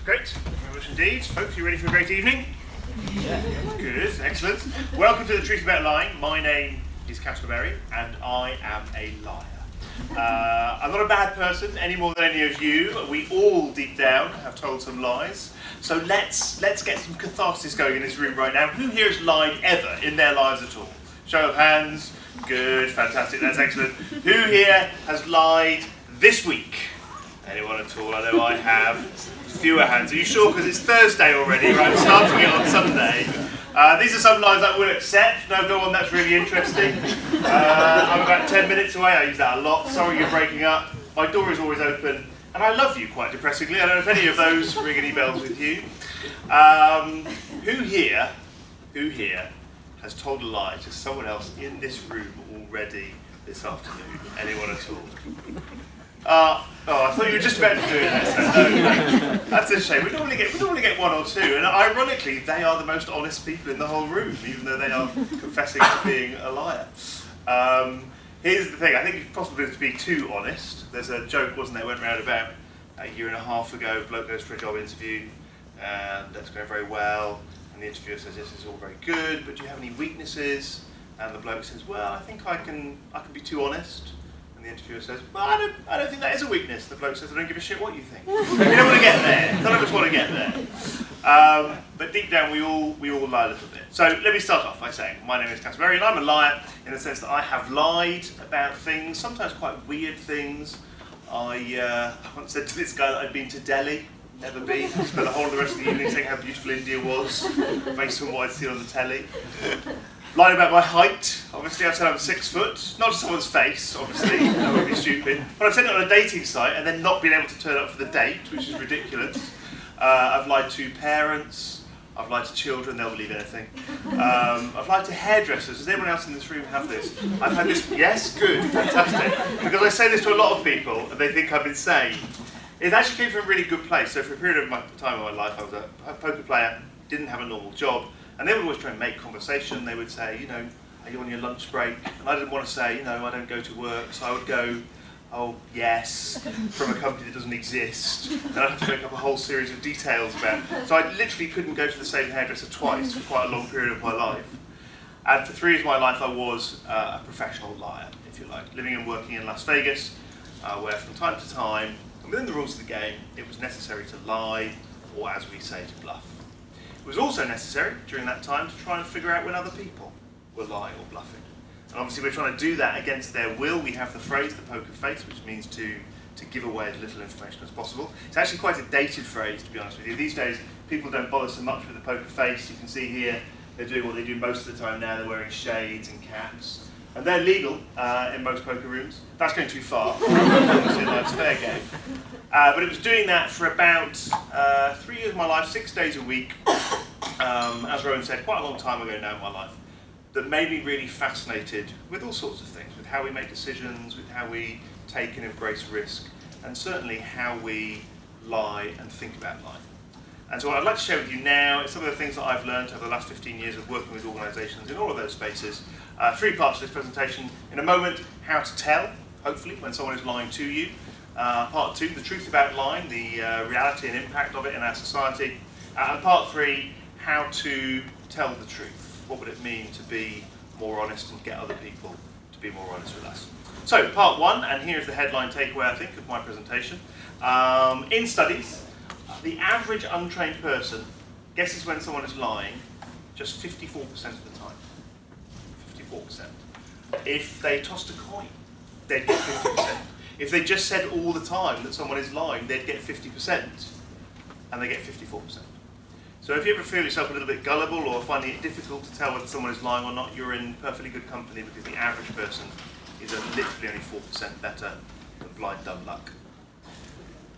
Great, thank you very much indeed. Folks, you ready for a great evening? Yeah. Good, excellent. Welcome to The Truth About Lying. My name is Caspar Berry and I am a liar. I'm not a bad person any more than any of you. We all deep down have told some lies. So let's get some catharsis going in this room right now. Who here has lied ever in their lives at all? Show of hands. Good, fantastic, that's excellent. Who here has lied this week? Anyone at all? I know I have. Fewer hands. Are you sure? Because it's Thursday already, right? I'm starting it on Sunday. These are some lies I will accept. No, go on, that's really interesting. I'm about 10 minutes away. I use that a lot. Sorry you're breaking up. My door is always open. And I love you, quite depressingly. I don't know if any of those ring any bells with you. Who here has told a lie to someone else in this room already this afternoon? Anyone at all? I thought you were just about to do it. No, that's a shame. We normally get one or two, and ironically, they are the most honest people in the whole room, even though they are confessing to being a liar. Here's the thing: I think it's possible to be too honest. There's a joke, wasn't there, went around about a year and a half ago. A bloke goes for a job interview, and that's going very well. And the interviewer says, "Yes, it's all very good, but do you have any weaknesses?" And the bloke says, "Well, I think I can be too honest." And the interviewer says, "Well, I don't think that is a weakness." The bloke says, "I don't give a shit what you think." We don't want to get there. None of us want to get there. But deep down, we all lie a little bit. So let me start off by saying, my name is Caspar Berry, and I'm a liar in the sense that I have lied about things, sometimes quite weird things. I once said to this guy that I'd been to Delhi. Never been. Spent the whole of the rest of the evening saying how beautiful India was, based on what I'd seen on the telly. Lied about my height. Obviously, I've said I'm 6 foot. Not to someone's face, obviously. That would be stupid. But I've said it on a dating site and then not been able to turn up for the date, which is ridiculous. I've lied to parents. I've lied to children. They'll believe anything. I've lied to hairdressers. Does anyone else in this room have this? I've had this. Yes, good, fantastic. Because I say this to a lot of people and they think I'm insane. It actually came from a really good place. So for a period of time of my life, I was a poker player, didn't have a normal job, and they would always try and make conversation. They would say, are you on your lunch break? And I didn't want to say, I don't go to work. So I would go, oh, yes, from a company that doesn't exist. And I'd have to make up a whole series of details about it. So I literally couldn't go to the same hairdresser twice for quite a long period of my life. And for 3 years of my life, I was a professional liar, if you like, living and working in Las Vegas, where from time to time, and within the rules of the game, it was necessary to lie, or as we say, to bluff. It was also necessary during that time to try and figure out when other people were lying or bluffing. And obviously we're trying to do that against their will. We have the phrase, the poker face, which means to give away as little information as possible. It's actually quite a dated phrase, to be honest with you. These days, people don't bother so much with the poker face. You can see here, they're doing what they do most of the time now. They're wearing shades and caps. And they're legal in most poker rooms. That's going too far. It's fair game. But it was doing that for about 3 years of my life, 6 days a week, as Rowan said, quite a long time ago now in my life, that made me really fascinated with all sorts of things, with how we make decisions, with how we take and embrace risk, and certainly how we lie and think about lying. And so what I'd like to share with you now is some of the things that I've learned over the last 15 years of working with organisations in all of those spaces. 3 parts of this presentation. In a moment, how to tell, hopefully, when someone is lying to you. Part 2, the truth about lying, the reality and impact of it in our society. And part 3, how to tell the truth. What would it mean to be more honest and get other people to be more honest with us? So, part 1, and here's the headline takeaway, I think, of my presentation. In studies, the average untrained person guesses when someone is lying just 54% of the time. 54%. If they tossed a coin, they'd get 50%. If they just said all the time that someone is lying, they'd get 50%, and they get 54%. So if you ever feel yourself a little bit gullible or finding it difficult to tell whether someone is lying or not, you're in perfectly good company, because the average person is literally only 4% better than blind dumb luck.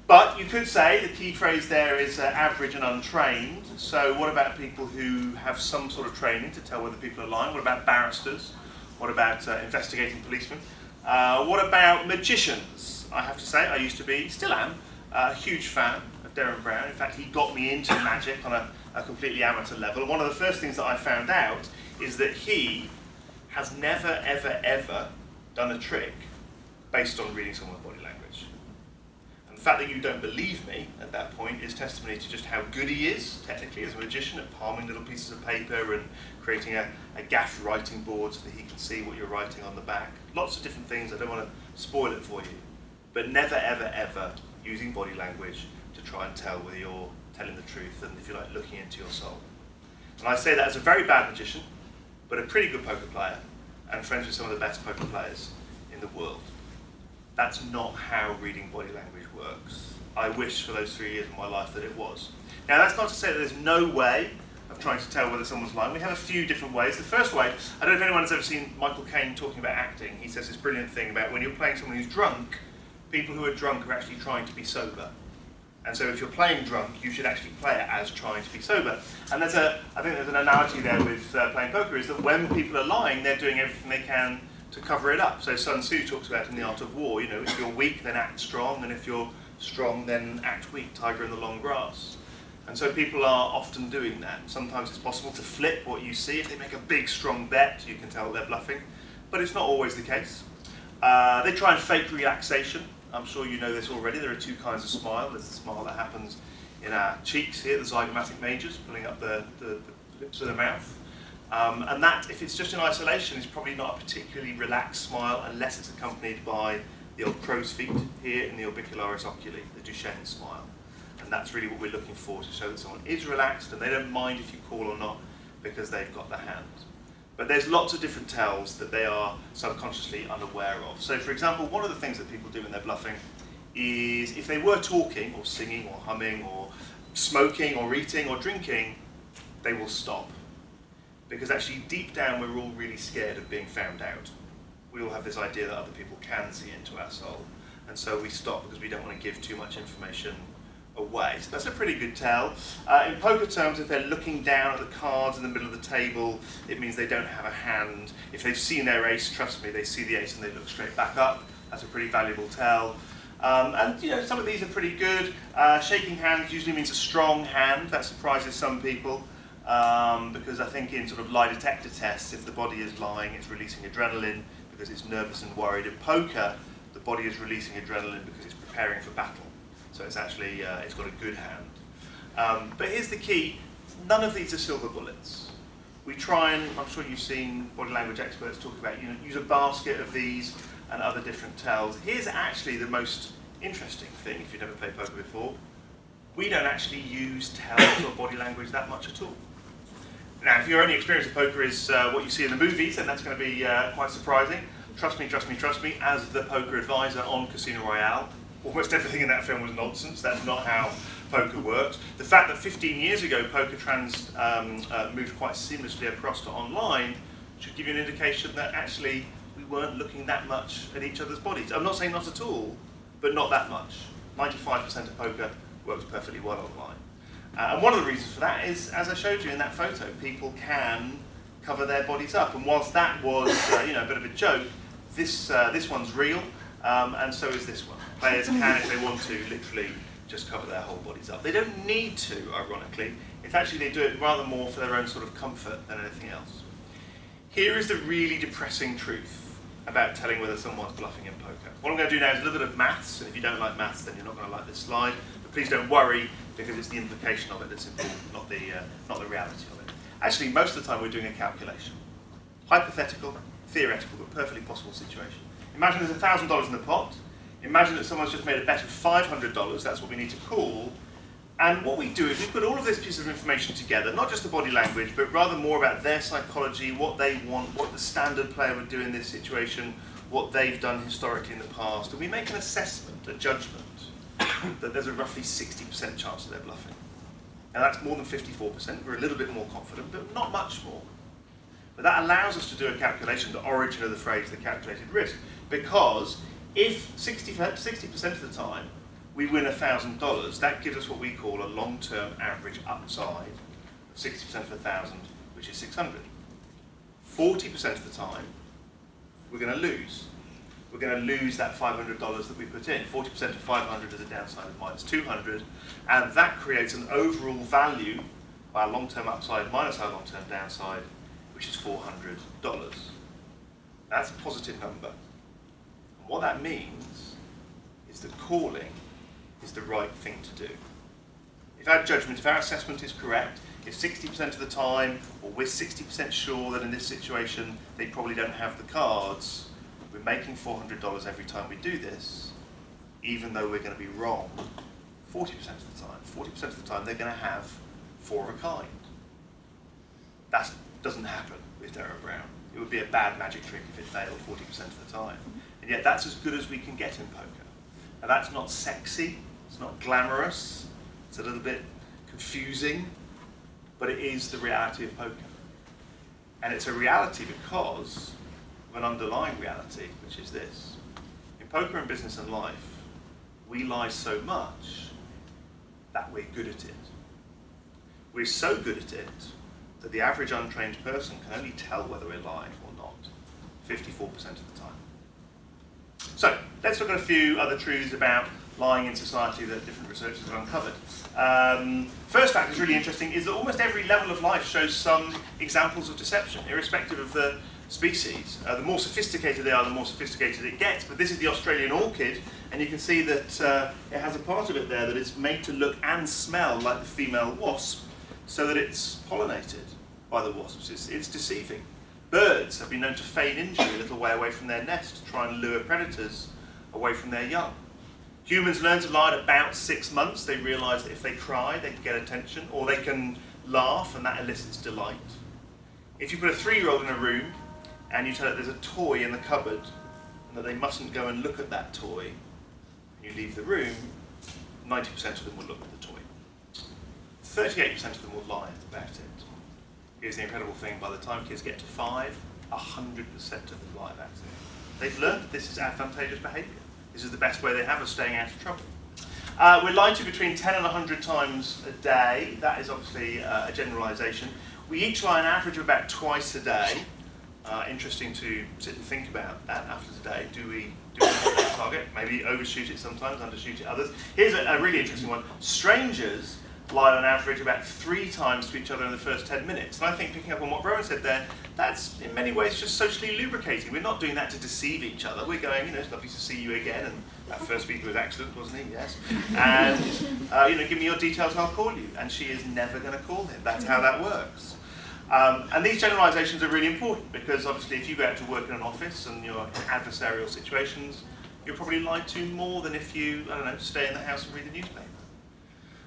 But you could say the key phrase there is average and untrained. So what about people who have some sort of training to tell whether people are lying? What about barristers? What about investigating policemen? What about magicians? I have to say, I used to be, still am, a huge fan of Derren Brown. In fact, he got me into magic on a completely amateur level. And one of the first things that I found out is that he has never, ever, ever done a trick based on reading someone's body language. And the fact that you don't believe me at that point is testimony to just how good he is, technically, as a magician at palming little pieces of paper and creating a gaffed writing board so that he can see what you're writing on the back. Lots of different things, I don't want to spoil it for you. But never, ever, ever using body language to try and tell whether you're telling the truth and, if you like, looking into your soul. And I say that as a very bad magician, but a pretty good poker player, and friends with some of the best poker players in the world. That's not how reading body language works. I wish for those 3 years of my life that it was. Now, that's not to say that there's no way of trying to tell whether someone's lying. We have a few different ways. The first way, I don't know if anyone has ever seen Michael Caine talking about acting. He says this brilliant thing about when you're playing someone who's drunk, people who are drunk are actually trying to be sober. And so if you're playing drunk, you should actually play it as trying to be sober. And I think there's an analogy there with playing poker, is that when people are lying, they're doing everything they can to cover it up. So Sun Tzu talks about in The Art of War, if you're weak, then act strong, and if you're strong, then act weak, tiger in the long grass. And so people are often doing that. Sometimes it's possible to flip what you see. If they make a big, strong bet, you can tell they're bluffing. But it's not always the case. They try and fake relaxation. I'm sure you know this already. There are two kinds of smile. There's the smile that happens in our cheeks here, the zygomatic majors, pulling up the lips of the mouth. And that, if it's just in isolation, is probably not a particularly relaxed smile unless it's accompanied by the old crow's feet here in the orbicularis oculi, the Duchenne smile. And that's really what we're looking for, to show that someone is relaxed and they don't mind if you call or not because they've got the hand. But there's lots of different tells that they are subconsciously unaware of. So, for example, one of the things that people do when they're bluffing is if they were talking or singing or humming or smoking or eating or drinking, they will stop. Because actually deep down we're all really scared of being found out. We all have this idea that other people can see into our soul. And so we stop because we don't want to give too much information away. So that's a pretty good tell. In poker terms, if they're looking down at the cards in the middle of the table, it means they don't have a hand. If they've seen their ace, trust me, they see the ace and they look straight back up. That's a pretty valuable tell. And some of these are pretty good. Shaking hands usually means a strong hand. That surprises some people. Because I think in sort of lie detector tests, if the body is lying, it's releasing adrenaline because it's nervous and worried. In poker, the body is releasing adrenaline because it's preparing for battle. So it's actually, it's got a good hand. But here's the key, none of these are silver bullets. We try and, I'm sure you've seen body language experts talk about, use a basket of these and other different tells. Here's actually the most interesting thing, if you've never played poker before. We don't actually use tells or body language that much at all. Now, if your only experience of poker is what you see in the movies, then that's going to be quite surprising. Trust me, trust me, trust me, as the poker advisor on Casino Royale, almost everything in that film was nonsense. That's not how poker works. The fact that 15 years ago poker moved quite seamlessly across to online should give you an indication that actually we weren't looking that much at each other's bodies. I'm not saying not at all, but not that much. 95% of poker works perfectly well online. And one of the reasons for that is, as I showed you in that photo, people can cover their bodies up. And whilst that was a bit of a joke, this one's real, and so is this one. Players can, if they want to, literally just cover their whole bodies up. They don't need to, ironically. It's actually, they do it rather more for their own sort of comfort than anything else. Here is the really depressing truth about telling whether someone's bluffing in poker. What I'm going to do now is a little bit of maths, and if you don't like maths, then you're not going to like this slide. But please don't worry, because it's the implication of it that's important, not the reality of it. Actually, most of the time we're doing a calculation. Hypothetical, theoretical, but perfectly possible situation. Imagine there's $1,000 in the pot. Imagine that someone's just made a bet of $500, that's what we need to call. And what we do is we put all of this piece of information together, not just the body language, but rather more about their psychology, what they want, what the standard player would do in this situation, what they've done historically in the past. And we make an assessment, a judgment, that there's a roughly 60% chance that they're bluffing. Now that's more than 54%, we're a little bit more confident, but not much more. But that allows us to do a calculation, the origin of the phrase, the calculated risk, because if 60% of the time we win $1,000, that gives us what we call a long-term average upside of 60% of 1,000, which is 600. 40% of the time, we're going to lose. We're going to lose that $500 that we put in. 40% of 500 is a downside of minus 200, and that creates an overall value, our long-term upside minus our long-term downside, which is $400. That's a positive number. And what that means is that calling is the right thing to do. If our judgment, if our assessment is correct, if 60% of the time, or we're 60% sure that in this situation they probably don't have the cards, we're making $400 every time we do this, even though we're going to be wrong 40% of the time. 40% of the time they're going to have 4 of a kind. That doesn't happen with Derek Brown. It would be a bad magic trick if it failed 40% of the time. And yet that's as good as we can get in poker. Now that's not sexy, it's not glamorous, it's a little bit confusing, but it is the reality of poker. And it's a reality because of an underlying reality, which is this. In poker and business and life, we lie so much that we're good at it. We're so good at it that the average untrained person can only tell whether we're lying or not 54% of the time. So let's look at a few other truths about lying in society that different researchers have uncovered. First fact is really interesting, is that almost every level of life shows some examples of deception, irrespective of the species. The more sophisticated they are, the more sophisticated it gets. But this is the Australian orchid, and you can see that it has a part of it there that is made to look and smell like the female wasp, so that it's pollinated by the wasps. It's deceiving. Birds have been known to feign injury a little way away from their nest to try and lure predators away from their young. Humans learn to lie at about 6 months. They realise that if they cry, they can get attention, or they can laugh, and that elicits delight. If you put a 3-year-old in a room and you tell it there's a toy in the cupboard and that they mustn't go and look at that toy, and you leave the room, 90% of them will look at the toy. 38% of them will lie about it. Here's the incredible thing, by the time kids get to 5, 100% of them lie about it. They've learned that this is advantageous behaviour. This is the best way they have of staying out of trouble. We're lied to between 10 and 100 times a day. That is obviously a generalisation. We each lie an average of about twice a day. Interesting to sit and think about that after today. Do we hit that target? Maybe overshoot it sometimes, undershoot it others. Here's a really interesting one. Strangers lie on average about 3 times to each other in the first 10 minutes. And I think, picking up on what Rowan said there, that's in many ways just socially lubricating. We're not doing that to deceive each other. We're going, it's lovely to see you again. And that first speaker was excellent, wasn't he? Yes. And, give me your details and I'll call you. And she is never going to call him. That's how that works. And these generalisations are really important because obviously if you go out to work in an office and you're in adversarial situations, you're probably lied to more than if you, stay in the house and read the newspaper.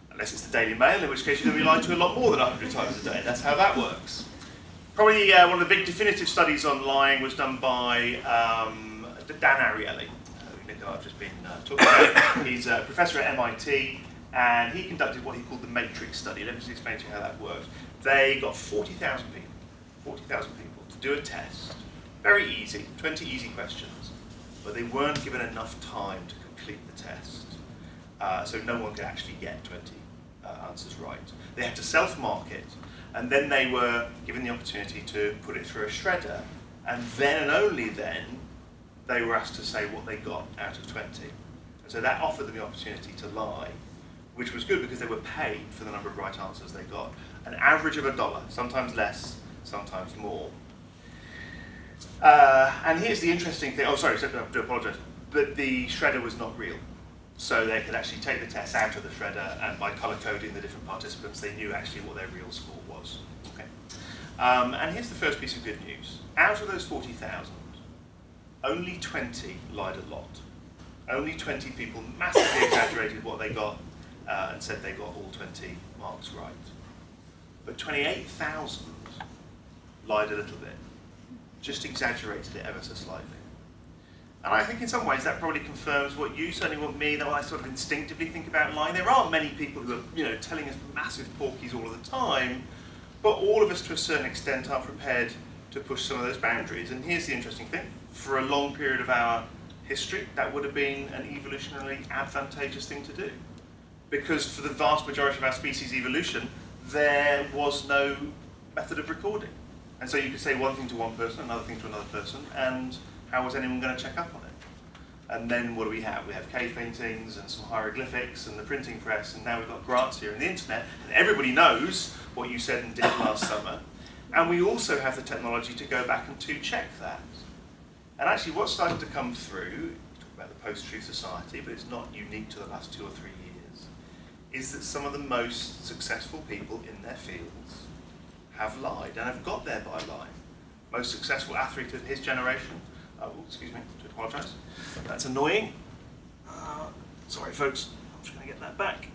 Unless it's the Daily Mail, in which case you're going to be lied to a lot more than 100 times a day. That's how that works. Probably one of the big definitive studies on lying was done by Dan Ariely, who I've just been talking about. He's a professor at MIT, and he conducted what he called the matrix study. Let me just explain to you how that works. They got 40,000 people to do a test. Very easy, 20 easy questions, but they weren't given enough time to complete the test. So no one could actually get 20 answers right. They had to self-mark it, and then they were given the opportunity to put it through a shredder, and then and only then they were asked to say what they got out of 20. And so that offered them the opportunity to lie, which was good because they were paid for the number of right answers they got. An average of $1, sometimes less, sometimes more. And here's the interesting thing, I do apologise, but the shredder was not real. So they could actually take the test out of the shredder, and by colour coding the different participants, they knew actually what their real score was. Okay. And here's the first piece of good news. Out of those 40,000, only 20 lied a lot. Only 20 people massively exaggerated what they got and said they got all 20 marks right. But 28,000 lied a little bit, just exaggerated it ever so slightly. And I think in some ways that probably confirms what you certainly want me, that I sort of instinctively think about lying. There aren't many people who are, telling us massive porkies all of the time, but all of us to a certain extent are prepared to push some of those boundaries. And here's the interesting thing. For a long period of our history, that would have been an evolutionarily advantageous thing to do. Because for the vast majority of our species evolution, there was no method of recording. And so you could say one thing to one person, another thing to another person, and how was anyone going to check up on it? And then what do we have? We have cave paintings and some hieroglyphics and the printing press, and now we've got grants here and the internet, and everybody knows what you said and did last summer. And we also have the technology to go back and to check that. And actually what's started to come through, talk about about the post-truth society, but it's not unique to the last 2 or 3 years, is that some of the most successful people in their fields have lied and have got there by lying. Most successful athlete of his generation, excuse me, I apologise, that's annoying. Sorry folks, I'm just going to get that back.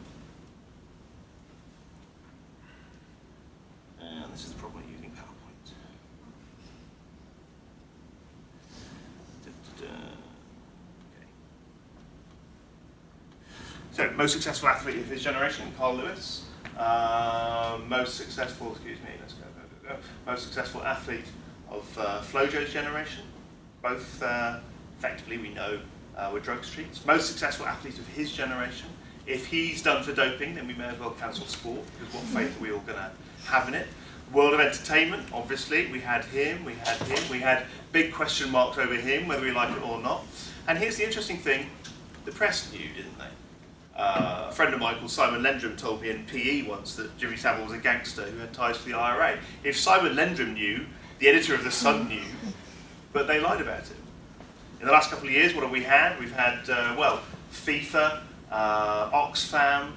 And this is the problem with using PowerPoint. Okay. So, most successful athlete of his generation, Carl Lewis. Most successful, excuse me, let's go. Most successful athlete of Flojo's generation. Both, effectively, we know, were drug streets. Most successful athlete of his generation. If he's done for doping, then we may as well cancel sport, because what faith are we all going to have in it? World of entertainment, obviously, we had him, we had big question marks over him, whether we like it or not. And here's the interesting thing, the press knew, didn't they? A friend of mine called Simon Lendrum told me in PE once that Jimmy Savile was a gangster who had ties to the IRA. If Simon Lendrum knew, the editor of The Sun knew, but they lied about it. In the last couple of years, what have we had? We've had, FIFA, Oxfam,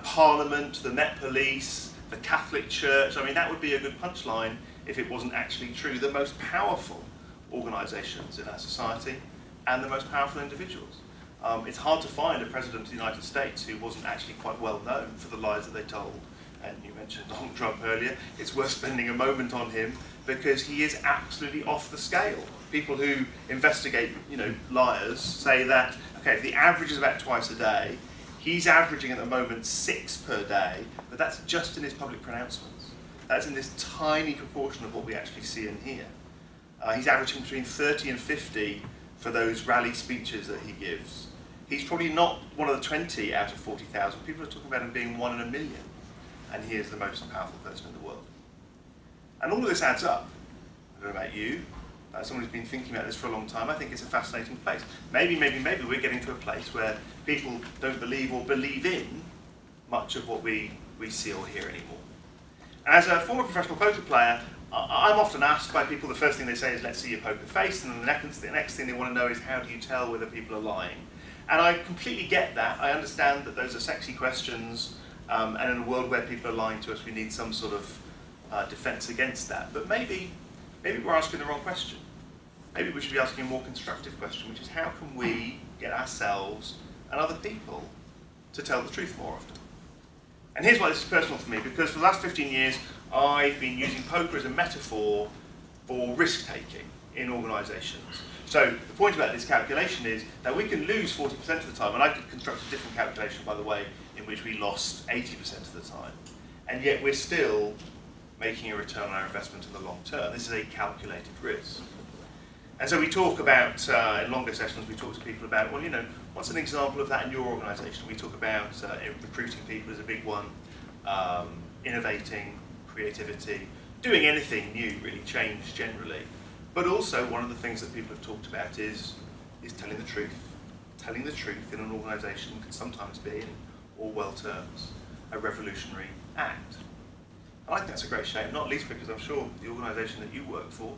Parliament, the Met Police, the Catholic Church. I mean, that would be a good punchline if it wasn't actually true. The most powerful organisations in our society and the most powerful individuals. It's hard to find a president of the United States who wasn't actually quite well known for the lies that they told. And you mentioned Donald Trump earlier. It's worth spending a moment on him because he is absolutely off the scale. People who investigate, liars say that, okay, if the average is about twice a day, he's averaging at the moment 6 per day, but that's just in his public pronouncements. That's in this tiny proportion of what we actually see and hear. He's averaging between 30 and 50 for those rally speeches that he gives. He's probably not one of the 20 out of 40,000. People are talking about him being 1 in a million, and he is the most powerful person in the world. And all of this adds up. I don't know about you, as someone who's been thinking about this for a long time, I think it's a fascinating place. Maybe we're getting to a place where people don't believe or believe in much of what we see or hear anymore. As a former professional poker player, I'm often asked by people, the first thing they say is, let's see your poker face, and then the next thing they want to know is, how do you tell whether people are lying? And I completely get that. I understand that those are sexy questions, and in a world where people are lying to us, we need some sort of defense against that. But maybe we're asking the wrong question. Maybe we should be asking a more constructive question, which is, how can we get ourselves and other people to tell the truth more often? And here's why this is personal for me, because for the last 15 years, I've been using poker as a metaphor for risk-taking in organisations. So the point about this calculation is that we can lose 40% of the time, and I could construct a different calculation, by the way, in which we lost 80% of the time, and yet we're still making a return on our investment in the long term. This is a calculated risk. And so we talk about, in longer sessions, we talk to people about, well, what's an example of that in your organisation? We talk about recruiting people is a big one, innovating, creativity, doing anything new, really, change generally. But also, one of the things that people have talked about is telling the truth. Telling the truth in an organisation can sometimes be, in Orwell terms, a revolutionary act. And I think that's a great shame, not least because I'm sure the organisation that you work for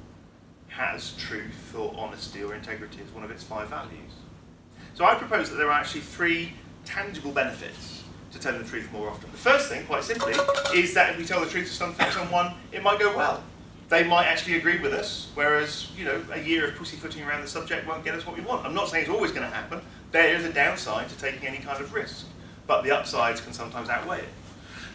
has truth or honesty or integrity as one of its 5 values. So I propose that there are actually 3 tangible benefits to telling the truth more often. The first thing, quite simply, is that if we tell the truth to someone, it might go well. They might actually agree with us, whereas, a year of pussyfooting around the subject won't get us what we want. I'm not saying it's always going to happen. There is a downside to taking any kind of risk, but the upsides can sometimes outweigh it.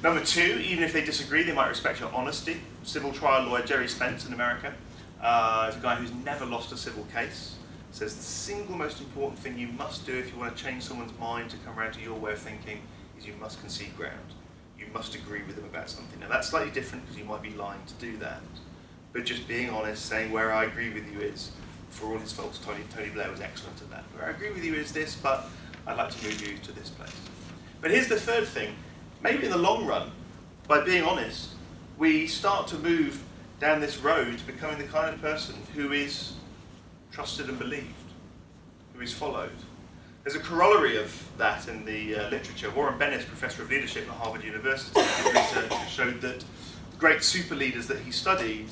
Number 2, even if they disagree, they might respect your honesty. Civil trial lawyer Jerry Spence in America is a guy who's never lost a civil case. Says the single most important thing you must do if you want to change someone's mind to come around to your way of thinking is you must concede ground. You must agree with them about something. Now that's slightly different because you might be lying to do that. But just being honest, saying where I agree with you is, for all his faults, Tony Blair was excellent at that. Where I agree with you is this, but I'd like to move you to this place. But here's the third thing. Maybe in the long run, by being honest, we start to move down this road to becoming the kind of person who is trusted and believed, who is followed. There's a corollary of that in the literature. Warren Bennis, professor of leadership at Harvard University, did research that showed that the great super leaders that he studied,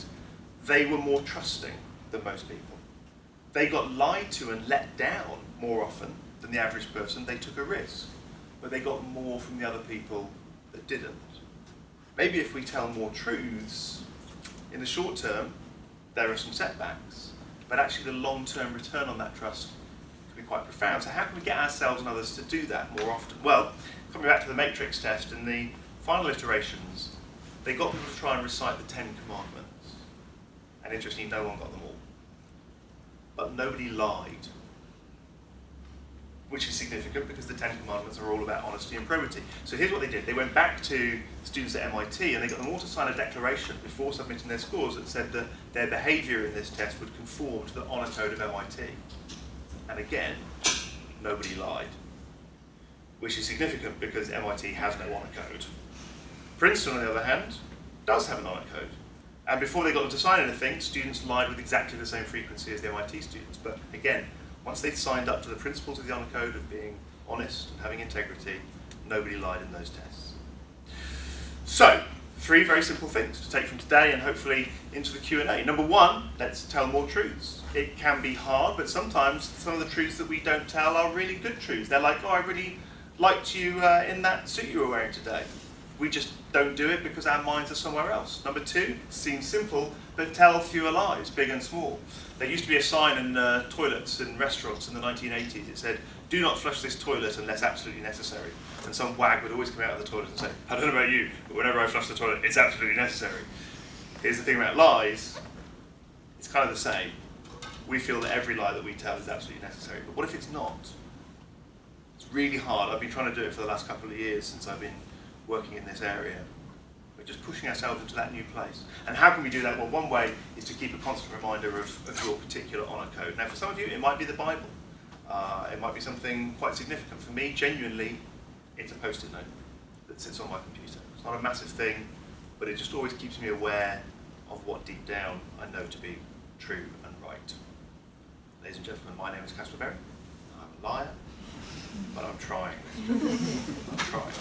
they were more trusting than most people. they got lied to and let down more often than the average person. They took a risk, but they got more from the other people that didn't. Maybe if we tell more truths, in the short term, there are some setbacks, but actually the long-term return on that trust can be quite profound. So how can we get ourselves and others to do that more often? Well, coming back to the matrix test, in the final iterations, they got people to try and recite the 10 commandments. And interestingly, no one got them all. But nobody lied, which is significant because the 10 commandments are all about honesty and probity. So here's what they did. They went back to students at MIT and they got them all to sign a declaration before submitting their scores that said that their behaviour in this test would conform to the honour code of MIT. And again, nobody lied, which is significant because MIT has no honour code. Princeton, on the other hand, does have an honour code. And before they got them to sign anything, students lied with exactly the same frequency as the MIT students. But again, once they'd signed up to the principles of the honour code of being honest and having integrity, nobody lied in those tests. So, 3 very simple things to take from today and hopefully into the Q&A. Number 1, let's tell more truths. It can be hard, but sometimes some of the truths that we don't tell are really good truths. They're like, oh, I really liked you in that suit you were wearing today. We just don't do it because our minds are somewhere else. Number 2, seems simple, but tell fewer lies, big and small. There used to be a sign in toilets in restaurants in the 1980s. It said, do not flush this toilet unless absolutely necessary. And some wag would always come out of the toilet and say, I don't know about you, but whenever I flush the toilet, it's absolutely necessary. Here's the thing about lies, it's kind of the same. We feel that every lie that we tell is absolutely necessary, but what if it's not? It's really hard. I've been trying to do it for the last couple of years since I've been working in this area. We're just pushing ourselves into that new place. And how can we do that? Well, one way is to keep a constant reminder of your particular honour code. Now, for some of you, it might be the Bible. It might be something quite significant. For me, genuinely, it's a post-it note that sits on my computer. It's not a massive thing, but it just always keeps me aware of what deep down I know to be true and right. Ladies and gentlemen, my name is Caspar Berry. I'm a liar, but I'm trying. I'm trying.